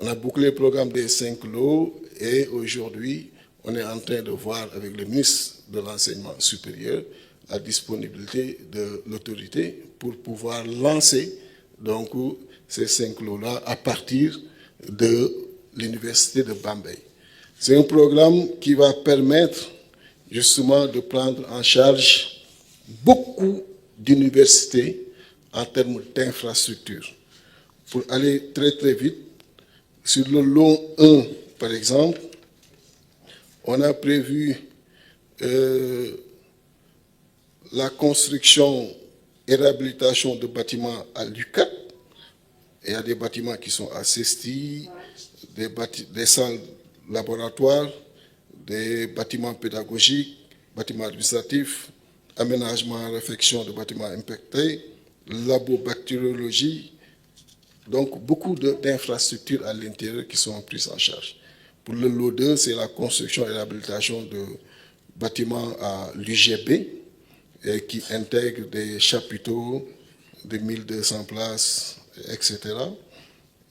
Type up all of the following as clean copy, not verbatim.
On a bouclé le programme des 5 lots et aujourd'hui, on est en train de voir avec le ministre de l'Enseignement supérieur la disponibilité de l'autorité pour pouvoir lancer donc, ces 5 lots-là à partir de l'université de Bambey. C'est un programme qui va permettre justement de prendre en charge beaucoup d'universités en termes d'infrastructures. Pour aller très très vite, sur le lot 1, par exemple, on a prévu la construction et réhabilitation de bâtiments à l'UCAT. Il y a des bâtiments qui sont à Cesti, des salles laboratoires, des bâtiments pédagogiques, bâtiments administratifs, aménagement et réfection de bâtiments impactés, labobactériologie, donc beaucoup d'infrastructures à l'intérieur qui sont prises en charge. Pour le lot 2, c'est la construction et réhabilitation de bâtiments à l'UGB qui intègrent des chapiteaux de 1200 places, etc.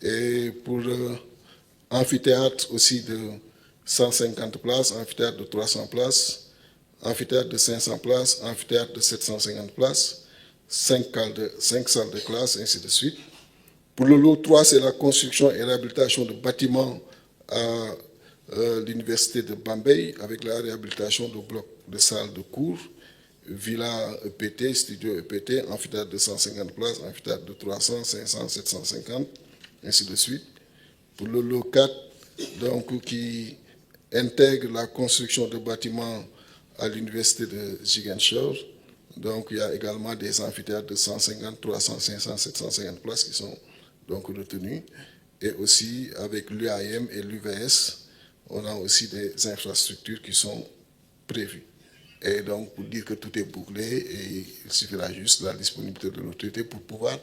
Et pour amphithéâtre aussi de 150 places, amphithéâtre de 300 places, amphithéâtre de 500 places, amphithéâtre de 750 places, 5 salles de classe, ainsi de suite. Pour le lot 3, c'est la construction et réhabilitation de bâtiments à l'université de Bambey avec la réhabilitation de blocs de salles de cours, villa EPT, studio EPT, amphithéâtre de 150 places, amphithéâtre de 300, 500, 750, ainsi de suite. Pour le lot 4, donc, qui intègre la construction de bâtiments à l'université de Ziguinchor, donc il y a également des amphithéâtres de 150, 300, 500, 750 places qui sont donc retenus. Et aussi avec l'UAM et l'UVS, on a aussi des infrastructures qui sont prévues. Et donc, pour dire que tout est bouclé, et il suffira juste de la disponibilité de l'autorité pour pouvoir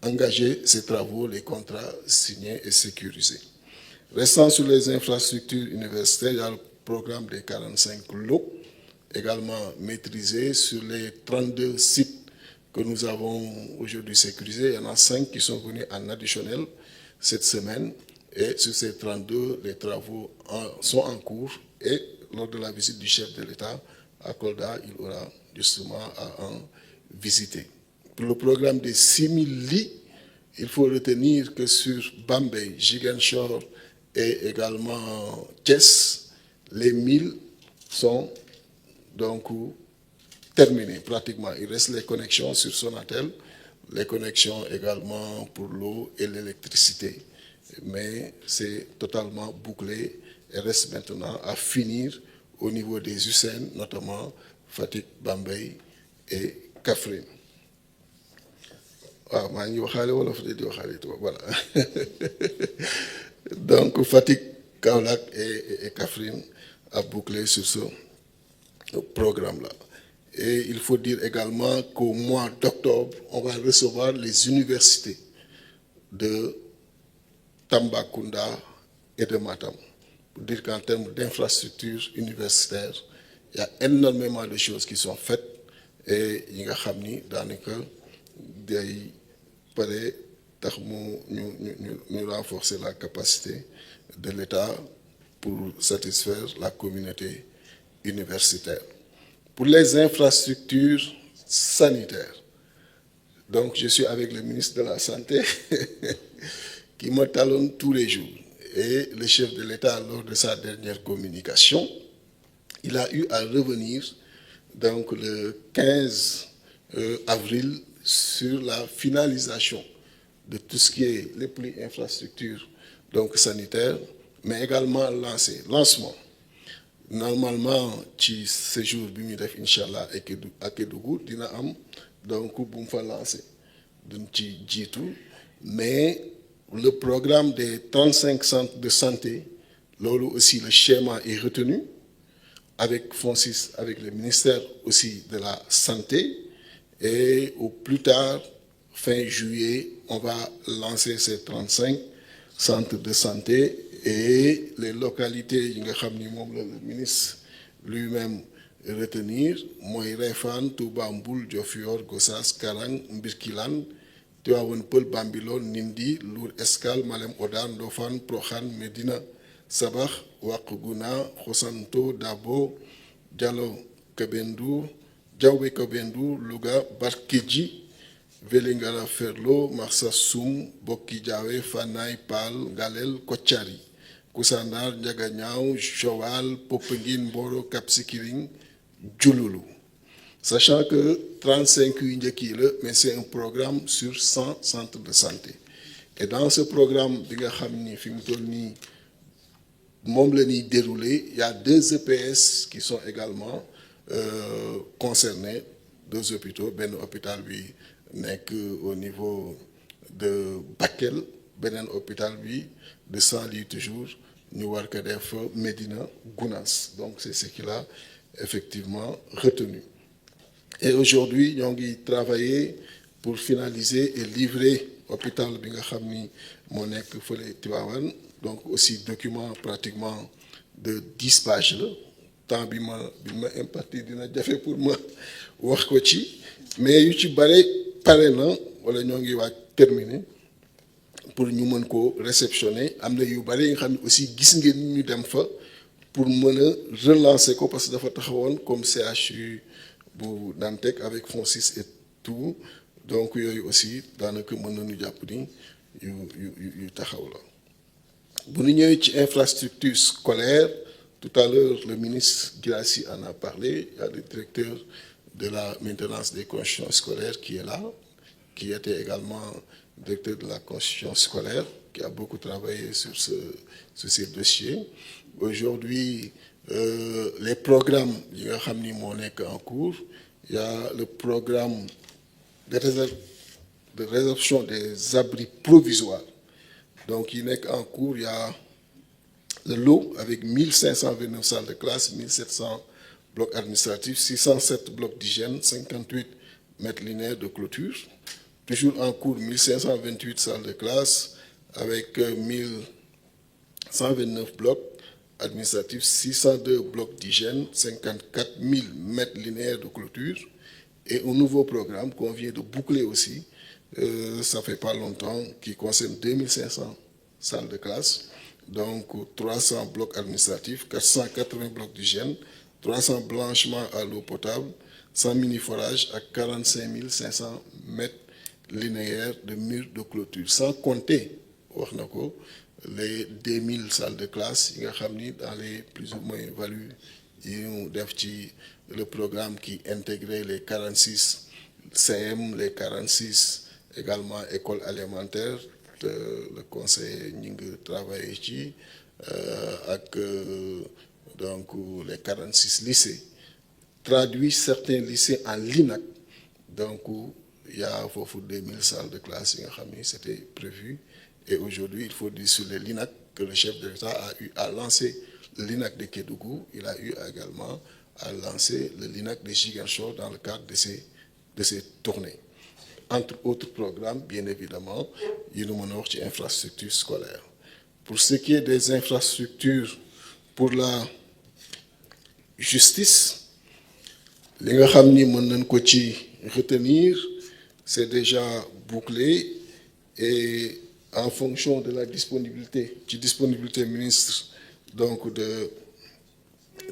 engager ces travaux, les contrats signés et sécurisés. Restant sur les infrastructures universitaires, il y a le programme des 45 lots, également maîtrisé sur les 32 sites que nous avons aujourd'hui sécurisés. Il y en a 5 qui sont venus en additionnel cette semaine. Et sur ces 32, les travaux sont en cours. Et lors de la visite du chef de l'État à Kolda, il aura justement à en visiter. Pour le programme des 6000 lits, il faut retenir que sur Bambey, Ziguinchor et également Thiès, les 1000 sont donc terminés pratiquement. Il reste les connexions sur Sonatel, les connexions également pour l'eau et l'électricité. Mais c'est totalement bouclé et reste maintenant à finir au niveau des USN, notamment Fatick, Bambey et Kaffrine. Ah, voilà. Donc Fatick, Kaolack et Kaffrine a bouclé sur ce programme-là. Et il faut dire également qu'au mois d'octobre, on va recevoir les universités de Tambacounda et de Matam. Pour dire qu'en termes d'infrastructures universitaires, il y a énormément de choses qui sont faites et il y a renforcer la capacité de l'État pour satisfaire la communauté universitaire. Pour les infrastructures sanitaires, donc je suis avec le ministre de la Santé qui me talonne tous les jours. Et le chef de l'État, lors de sa dernière communication, il a eu à revenir donc, le 15 avril sur la finalisation de tout ce qui est les plus infrastructures donc, sanitaires, mais également lancement. Normalement, ci séjour bi muy def inchallah à Kédougou dina am donc bu mu fa lancé duñ ci jiitu mais le programme des 35 centres de santé loolu aussi le schéma est retenu avec FONSIS, avec le ministère aussi de la santé et au plus tard fin juillet on va lancer ces 35 centres de santé et les localités, le ministre lui-même retenir, Moy Refane, Touba Mboul, Diofior, Gossas, Karang, Mbirkilan Tivaouane Peulh, Bambilor, Nindi, Lour Escale, Malem Hodar, Ndofane, Prokhane, Médina Sabakh, Ouarglouna, Khossanto, Dabo, Diallo Kabendou, Diaoubé Kabendou, Louga, Barkedji, Vélingara Ferlo, Marsassoum, Bokki Diawé, Fanaye, Pal, Galel, Kotiari, Koussanar, Ndiaganiao, Joal, Popenguine, Mboro, Cap Skirring, Diouloulou. Sachant que 35 UNDEKI, mais c'est un programme sur 100 centres de santé. Et dans ce programme, déroulé, il y a 2 EPS qui sont également concernés, 2 hôpitaux. Ben hôpital lui n'est qu'au niveau de Bakel, ben hôpital lui de Saint-Louis toujours, New York, Médina, Gounas. Donc c'est ce qu'il a effectivement retenu. Et aujourd'hui, nous avons travaillé pour finaliser et livrer l'hôpital Bingakhamni Monek Fole Tivaouane. Donc aussi document pratiquement de 10 pages. Tant que je imparti dina jafé pour moi wax ko ci mais yu ci bare paré na wala ñoo ngi waaj terminer pour ñu mën ko réceptionner amna yu bare yi nga xam aussi gis ngeen ñu dem fa pour mën relancer ko parce que dafa taxawone comme CHU bu Dantec avec Francis et tout donc yooyu aussi daanaka mën nañu jàpp ni yu taxaw la bu ñu ñëwee ci infrastructure scolaire. Tout à l'heure, le ministre Guirassy en a parlé. Il y a le directeur de la maintenance des constructions scolaires qui est là, qui était également directeur de la construction scolaire, qui a beaucoup travaillé sur ces dossiers. Aujourd'hui, les programmes, il y a en cours. Il y a le programme de résorption des abris provisoires. Donc, il n'est qu'en cours, il y a le lot avec 1529 salles de classe, 1700 blocs administratifs, 607 blocs d'hygiène, 58 mètres linéaires de clôture. Toujours en cours, 1528 salles de classe avec 1129 blocs administratifs, 602 blocs d'hygiène, 54 000 mètres linéaires de clôture. Et un nouveau programme qu'on vient de boucler aussi, ça fait pas longtemps, qui concerne 2500 salles de classe. Donc 300 blocs administratifs, 480 blocs d'hygiène, 300 blanchiments à l'eau potable, 100 mini-forages à 45 500 mètres linéaires de murs de clôture. Sans compter les 2000 salles de classe dans les plus ou moins values. Le programme qui intégrait les 46 CM, les 46 également écoles alimentaires. Le conseil Ning travaille ici avec donc les 46 lycées. Traduit certains lycées en LINAC. Donc il y a 2000 salles de classe, c'était prévu. Et aujourd'hui, il faut dire sur les LINAC que le chef de l'État a eu à lancer le LINAC de Kédougou. Il a eu également à lancer le LINAC de Ziguinchor dans le cadre de ces tournées. Entre autres programmes, bien évidemment, il y a une infrastructure scolaire. Pour ce qui est des infrastructures pour la justice, les gens qui retenir, c'est déjà bouclé et en fonction de la disponibilité ministre donc de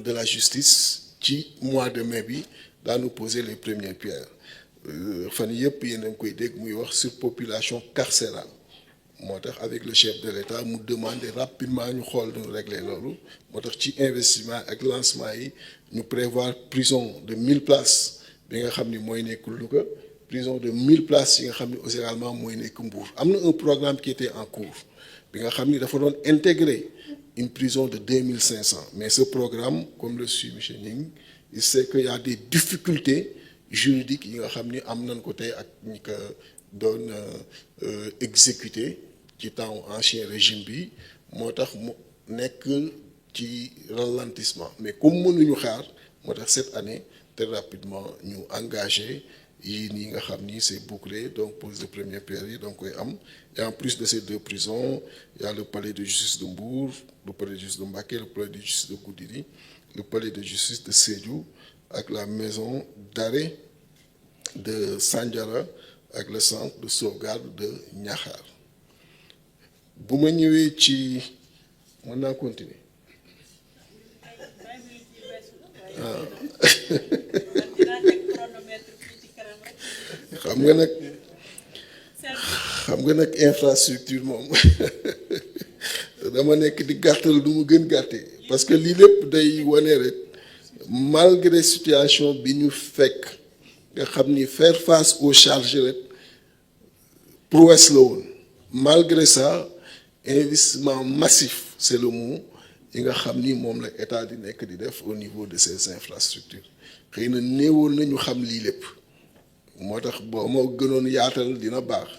la justice, qui mois de mai, va nous poser les premières pierres. Sur population carcérale. Avec le chef de l'État, nous demandons rapidement de régler l'eau. Notre investissement avec lancement, nous prévoyons prison de 1000 places. Prison de 1000 places, également un programme qui était en cours. Il faut intégrer une prison de 2500. Mais ce programme, comme le suit M. Ning, il sait qu'il y a des difficultés juridique yi nga xamni am nañ ko tay ak ñi ko doon exécuter ci temps ancien régime bi motax mu nek ci ralentissement mais comme mënuñu xaar motax cette année très rapidement ñu engagé yi ni nga xamni c'est bouclé donc pour les premières périodes donc koy am et en plus de ces 2 prisons il y a le palais de justice de Mbour, le palais de justice de Mbacké, le palais de justice de Goudiri, le palais de justice de Sédhiou avec la maison d'arrêt de Sandiara ak le centre de sauvegarde de Niakhar bu ma ñëwee ci mën naa continuer xam nga nag infrastructure moom dama nekk di gàttal du mu gën gàttee parce que lii lépp day wane rek malgré situation bi ñu fekk nga xam ni faire face aux charges rek prouesse la woon malgré ça investissement massif c'est le mot yi nga xam ni moom la état di nekk di def au niveau de ces infrastructures xëy na néewoon na ñu xam lii lépp moo tax boo moo gënoon yaatal dina baax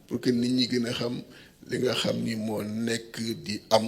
pour que nit ñi gën a xam li nga xam ni moo nekk di am